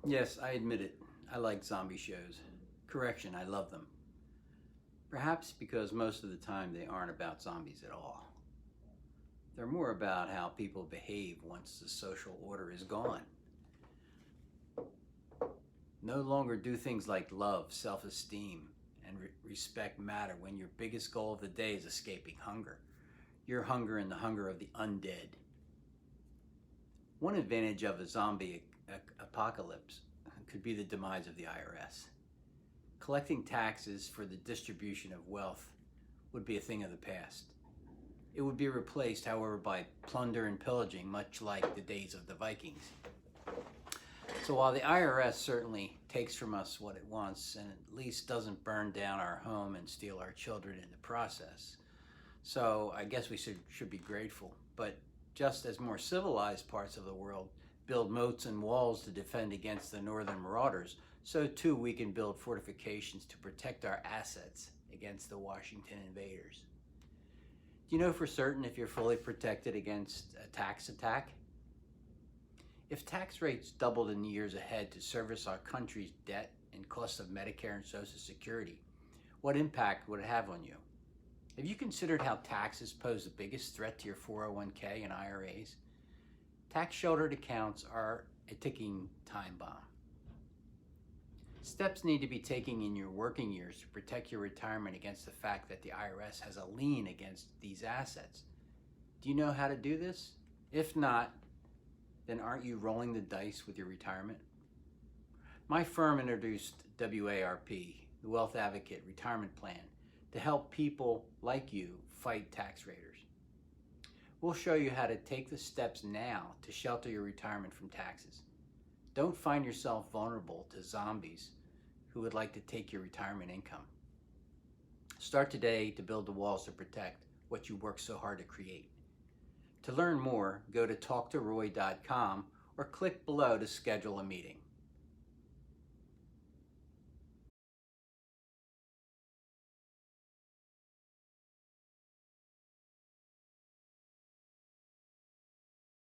Yes, I admit it. I like zombie shows. Correction, I love them. Perhaps because most of the time they aren't about zombies at all. They're more about how people behave once the social order is gone. No longer do things like love, self-esteem, and respect matter when your biggest goal of the day is escaping hunger. Your hunger and the hunger of the undead. One advantage of a zombie apocalypse could be the demise of the IRS. Collecting taxes for the distribution of wealth would be a thing of the past. It would be replaced, however, by plunder and pillaging, much like the days of the Vikings. So while the IRS certainly takes from us what it wants and at least doesn't burn down our home and steal our children in the process, so I guess we should be grateful. But just as more civilized parts of the world build moats and walls to defend against the northern marauders, so too we can build fortifications to protect our assets against the Washington invaders. Do you know for certain if you're fully protected against a tax attack? If tax rates doubled in the years ahead to service our country's debt and cost of Medicare and Social Security, what impact would it have on you? Have you considered how taxes pose the biggest threat to your 401k and IRAs? Tax-sheltered accounts are a ticking time bomb. Steps need to be taken in your working years to protect your retirement against the fact that the IRS has a lien against these assets. Do you know how to do this? If not, then aren't you rolling the dice with your retirement? My firm introduced WARP, the Wealth Advocate Retirement Plan, to help people like you fight tax raiders. We'll show you how to take the steps now to shelter your retirement from taxes. Don't find yourself vulnerable to zombies who would like to take your retirement income. Start today to build the walls to protect what you work so hard to create. To learn more, go to talktoroy.com or click below to schedule a meeting.